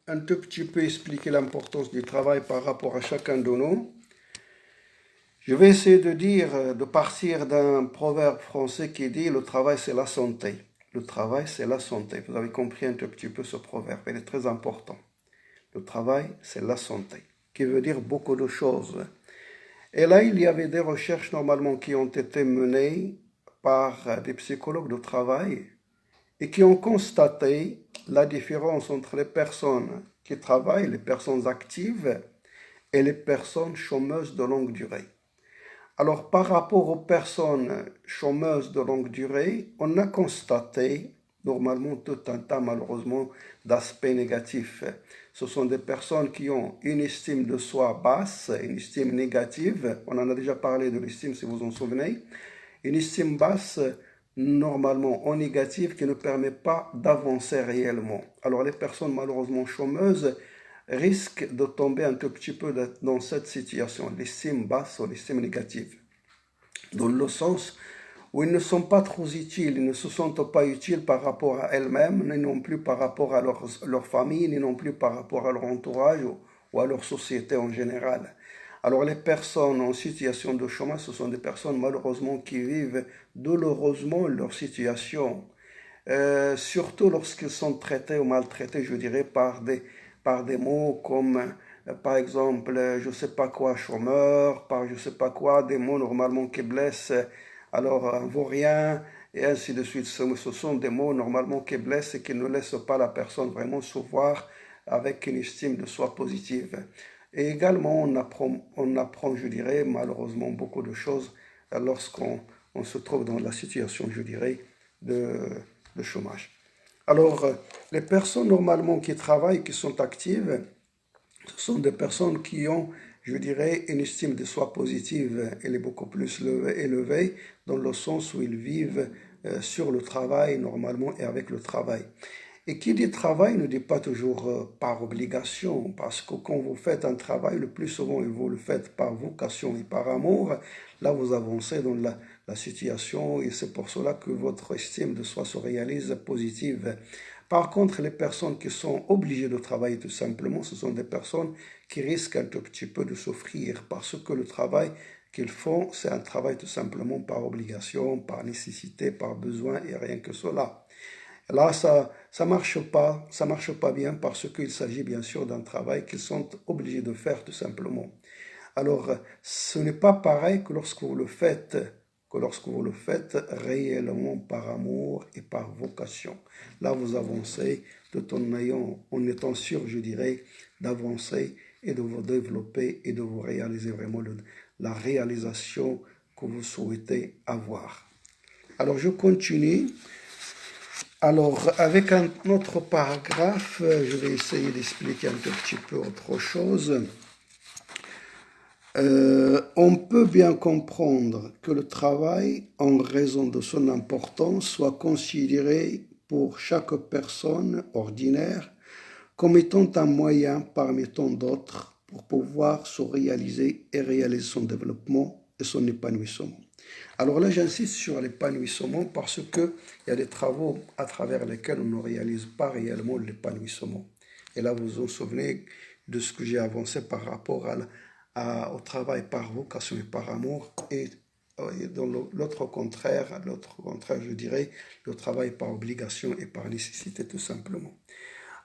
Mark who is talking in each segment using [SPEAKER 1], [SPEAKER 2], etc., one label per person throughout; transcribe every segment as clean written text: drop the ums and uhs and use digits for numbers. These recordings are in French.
[SPEAKER 1] un tout petit peu expliquer l'importance du travail par rapport à chacun de nous. Je vais essayer de partir d'un proverbe français qui dit le travail c'est la santé. Le travail c'est la santé. Vous avez compris un tout petit peu ce proverbe, il est très important. Le travail c'est la santé, qui veut dire beaucoup de choses. Et là, il y avait des recherches normalement qui ont été menées par des psychologues de travail et qui ont constaté la différence entre les personnes qui travaillent, les personnes actives et les personnes chômeuses de longue durée. Alors, par rapport aux personnes chômeuses de longue durée, on a constaté normalement tout un tas malheureusement d'aspects négatifs. Ce sont des personnes qui ont une estime de soi basse, une estime négative. On en a déjà parlé de l'estime si vous en souvenez. Une estime basse normalement en négative qui ne permet pas d'avancer réellement. Alors les personnes malheureusement chômeuses risquent de tomber un tout petit peu dans cette situation, l'estime basse ou l'estime négative, dans le sens où ils ne sont pas trop utiles, ils ne se sentent pas utiles par rapport à elles-mêmes, ni non plus par rapport à leur famille, ni non plus par rapport à leur entourage ou à leur société en général. Alors les personnes en situation de chômage, ce sont des personnes malheureusement qui vivent douloureusement leur situation, surtout lorsqu'ils sont traités ou maltraités, je dirais, par des mots comme, par exemple, je ne sais pas quoi, chômeur, par je ne sais pas quoi, des mots normalement qui blessent, alors vaut rien, et ainsi de suite. Ce sont des mots normalement qui blessent et qui ne laissent pas la personne vraiment se voir avec une estime de soi positive. Et également, on apprend, je dirais, malheureusement beaucoup de choses lorsqu'on se trouve dans la situation, je dirais, de, de chômage. Alors, les personnes normalement qui travaillent, qui sont actives, ce sont des personnes qui ont, je dirais, une estime de soi positive. Elle est beaucoup plus élevée dans le sens où ils vivent sur le travail normalement et avec le travail. Et qui dit travail ne dit pas toujours par obligation, parce que quand vous faites un travail, le plus souvent, vous le faites par vocation et par amour, là vous avancez dans la situation et c'est pour cela que votre estime de soi se réalise positive. Par contre, les personnes qui sont obligées de travailler tout simplement, ce sont des personnes qui risquent un tout petit peu de souffrir parce que le travail qu'ils font, c'est un travail tout simplement par obligation, par nécessité, par besoin et rien que cela. Là, ça marche pas bien parce qu'il s'agit bien sûr d'un travail qu'ils sont obligés de faire tout simplement. Alors, ce n'est pas pareil que lorsque vous le faites réellement par amour et par vocation. Là, vous avancez tout en étant sûr, je dirais, d'avancer et de vous développer et de vous réaliser vraiment la réalisation que vous souhaitez avoir. Alors, je continue. Alors, avec un autre paragraphe, je vais essayer d'expliquer un tout petit peu autre chose. On peut bien comprendre que le travail, en raison de son importance, soit considéré pour chaque personne ordinaire comme étant un moyen parmi tant d'autres pour pouvoir se réaliser et réaliser son développement et son épanouissement. Alors là, j'insiste sur l'épanouissement parce qu'il y a des travaux à travers lesquels on ne réalise pas réellement l'épanouissement. Et là, vous vous souvenez de ce que j'ai avancé par rapport au travail par vocation et par amour et dans l'autre contraire, je dirais, le travail par obligation et par nécessité tout simplement.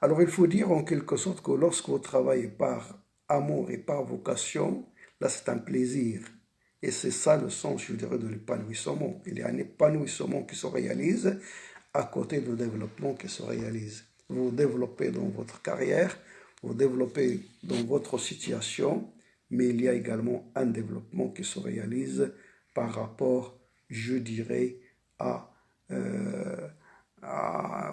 [SPEAKER 1] Alors il faut dire en quelque sorte que lorsque vous travaillez par amour et par vocation, là c'est un plaisir. Et c'est ça le sens, je dirais, de l'épanouissement. Il y a un épanouissement qui se réalise à côté du développement qui se réalise. Vous développez dans votre carrière, vous développez dans votre situation, mais il y a également un développement qui se réalise par rapport, je dirais, à, euh,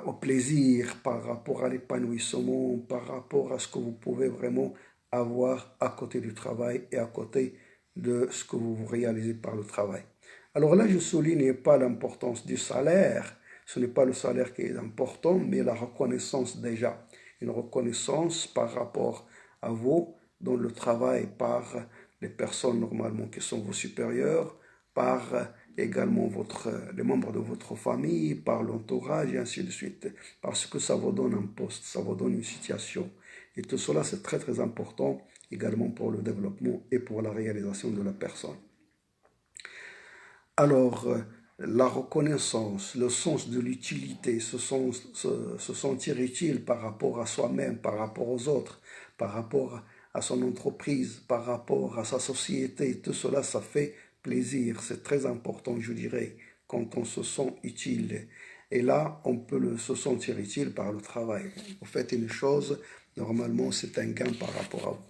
[SPEAKER 1] au plaisir, par rapport à l'épanouissement, par rapport à ce que vous pouvez vraiment avoir à côté du travail et à côté de ce que vous réalisez par le travail. Alors là, je ne souligne pas l'importance du salaire. Ce n'est pas le salaire qui est important, mais la reconnaissance déjà. Une reconnaissance par rapport à vous dans le travail par les personnes normalement qui sont vos supérieurs, par également les membres de votre famille, par l'entourage et ainsi de suite. Parce que ça vous donne un poste, ça vous donne une situation. Et tout cela, c'est très très important également pour le développement et pour la réalisation de la personne. Alors, la reconnaissance, le sens de l'utilité, se sentir utile par rapport à soi-même, par rapport aux autres, par rapport à son entreprise, par rapport à sa société, tout cela, ça fait plaisir. C'est très important, je dirais, quand on se sent utile. Et là, on peut se sentir utile par le travail. Vous faites une chose, normalement, c'est un gain par rapport à vous.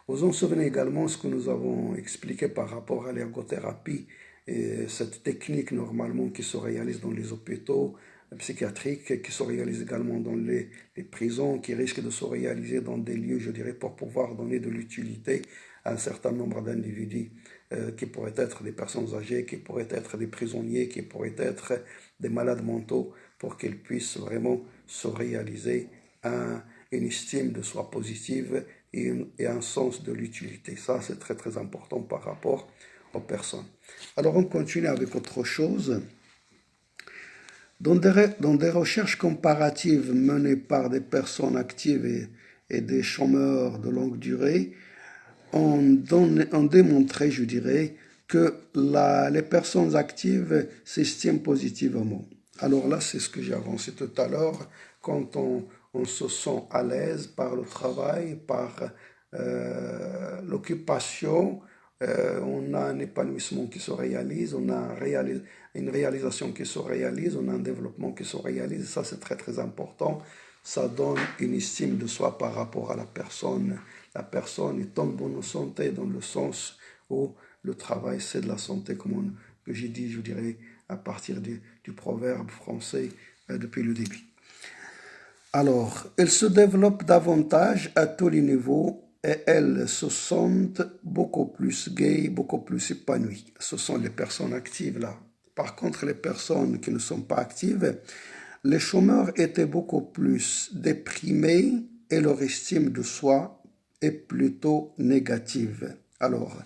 [SPEAKER 1] Vous en souvenez également ce que nous avons expliqué par rapport à l'ergothérapie, et cette technique normalement qui se réalise dans les hôpitaux psychiatriques, qui se réalise également dans les prisons, qui risque de se réaliser dans des lieux, je dirais, pour pouvoir donner de l'utilité à un certain nombre d'individus qui pourraient être des personnes âgées, qui pourraient être des prisonniers, qui pourraient être des malades mentaux, pour qu'ils puissent vraiment se réaliser une estime de soi positive et un sens de l'utilité. Ça, c'est très très important par rapport aux personnes. Alors, on continue avec autre chose. Dans des recherches comparatives menées par des personnes actives et des chômeurs de longue durée, on démontrait, je dirais, que les personnes actives s'estiment positivement. Alors là, c'est ce que j'ai avancé tout à l'heure. Quand on se sent à l'aise par le travail, par l'occupation, on a un épanouissement qui se réalise, on a une réalisation qui se réalise, on a un développement qui se réalise. Ça, c'est très, très important. Ça donne une estime de soi par rapport à la personne. La personne est en bonne santé dans le sens où le travail, c'est de la santé, comme que j'ai dit, je dirais, à partir du proverbe français depuis le début. Alors, elles se développent davantage à tous les niveaux et elles se sentent beaucoup plus gaies, beaucoup plus épanouies. Ce sont les personnes actives là. Par contre, les personnes qui ne sont pas actives, les chômeurs étaient beaucoup plus déprimés et leur estime de soi est plutôt négative. Alors,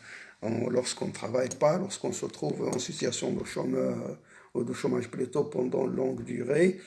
[SPEAKER 1] lorsqu'on ne travaille pas, lorsqu'on se trouve en situation de chômeur ou de chômage plutôt pendant longue durée,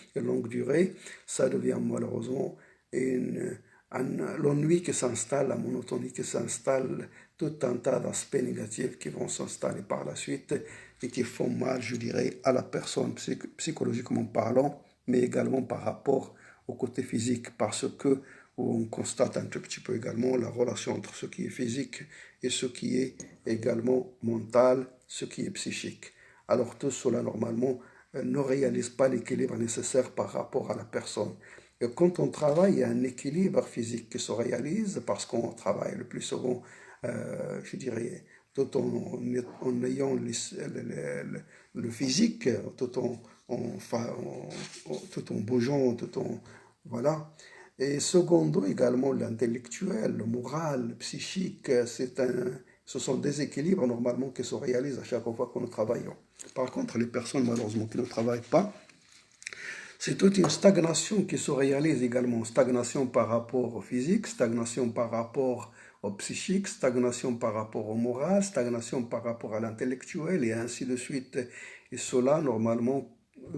[SPEAKER 1] ça devient malheureusement l'ennui qui s'installe, la monotonie qui s'installe, tout un tas d'aspects négatifs qui vont s'installer par la suite et qui font mal, je dirais, à la personne psychologiquement parlant, mais également par rapport au côté physique, parce que on constate un tout petit peu également la relation entre ce qui est physique et ce qui est également mental, ce qui est psychique. Alors tout cela, normalement, ne réalise pas l'équilibre nécessaire par rapport à la personne. Et quand on travaille, il y a un équilibre physique qui se réalise parce qu'on travaille le plus souvent, je dirais, tout en ayant le physique, tout en bougeant, voilà. Et secondo, également l'intellectuel, le moral, le psychique, ce sont des équilibres normalement qui se réalisent à chaque fois que nous travaillons. Par contre, les personnes malheureusement qui ne travaillent pas, c'est toute une stagnation qui se réalise également. Stagnation par rapport au physique, stagnation par rapport au psychique, stagnation par rapport au moral, stagnation par rapport à l'intellectuel et ainsi de suite. Et cela, normalement, se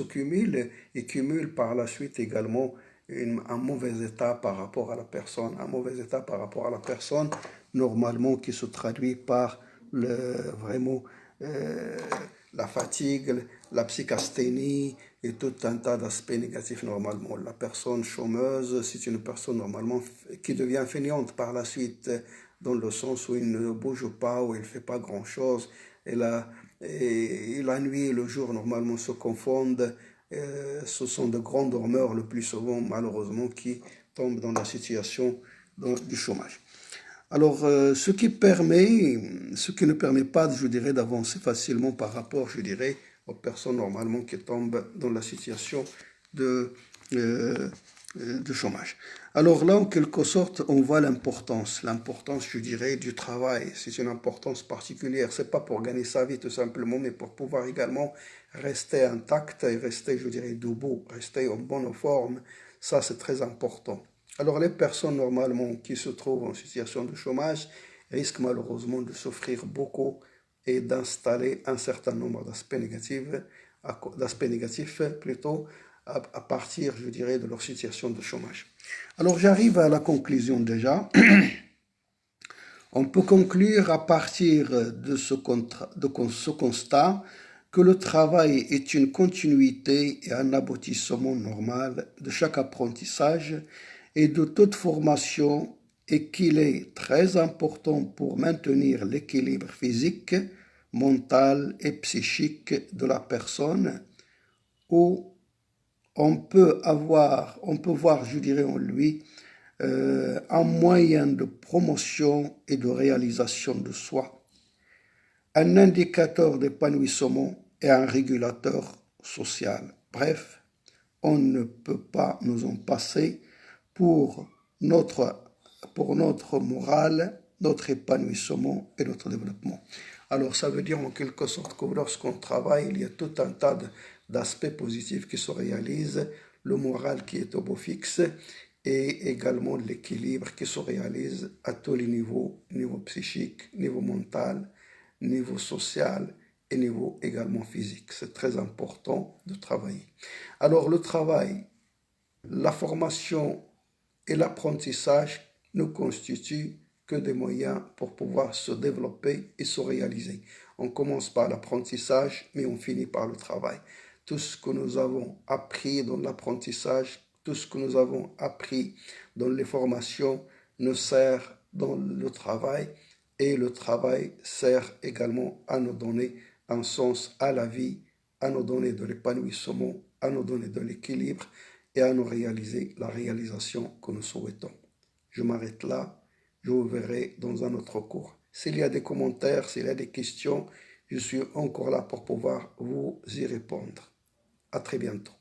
[SPEAKER 1] cumule et cumule par la suite également un mauvais état par rapport à la personne. Un mauvais état par rapport à la personne, normalement, qui se traduit par vraiment la fatigue, la psychasthénie et tout un tas d'aspects négatifs normalement. La personne chômeuse, c'est une personne normalement qui devient fainéante par la suite, dans le sens où il ne bouge pas, où il ne fait pas grand-chose. Et la nuit et le jour normalement se confondent. Ce sont de grands dormeurs le plus souvent, malheureusement, qui tombent dans la situation du chômage. Alors, ce qui ne permet pas, je dirais, d'avancer facilement par rapport, je dirais, aux personnes normalement qui tombent dans la situation de chômage. Alors là, en quelque sorte, on voit l'importance, je dirais, du travail. C'est une importance particulière. C'est pas pour gagner sa vie tout simplement, mais pour pouvoir également rester intact et rester, je dirais, debout, rester en bonne forme. Ça, c'est très important. Alors les personnes normalement qui se trouvent en situation de chômage risquent malheureusement de souffrir beaucoup et d'installer un certain nombre d'aspects négatifs plutôt à partir, je dirais, de leur situation de chômage. Alors j'arrive à la conclusion déjà. On peut conclure à partir de ce constat que le travail est une continuité et un aboutissement normal de chaque apprentissage et de toute formation et qu'il est très important pour maintenir l'équilibre physique, mental et psychique de la personne où on peut voir, je dirais, en lui un moyen de promotion et de réalisation de soi, un indicateur d'épanouissement et un régulateur social. Bref, on ne peut pas nous en passer pour notre morale, notre épanouissement et notre développement. Alors ça veut dire en quelque sorte que lorsqu'on travaille, il y a tout un tas d'aspects positifs qui se réalisent, le moral qui est au beau fixe et également l'équilibre qui se réalise à tous les niveaux, niveau psychique, niveau mental, niveau social et niveau également physique. C'est très important de travailler. Alors le travail, la formation et l'apprentissage ne constituent que des moyens pour pouvoir se développer et se réaliser. On commence par l'apprentissage, mais on finit par le travail. Tout ce que nous avons appris dans l'apprentissage, tout ce que nous avons appris dans les formations nous sert dans le travail et le travail sert également à nous donner un sens à la vie, à nous donner de l'épanouissement, à nous donner de l'équilibre et à nous réaliser la réalisation que nous souhaitons. Je m'arrête là, je vous verrai dans un autre cours. S'il y a des commentaires, s'il y a des questions, je suis encore là pour pouvoir vous y répondre. À très bientôt.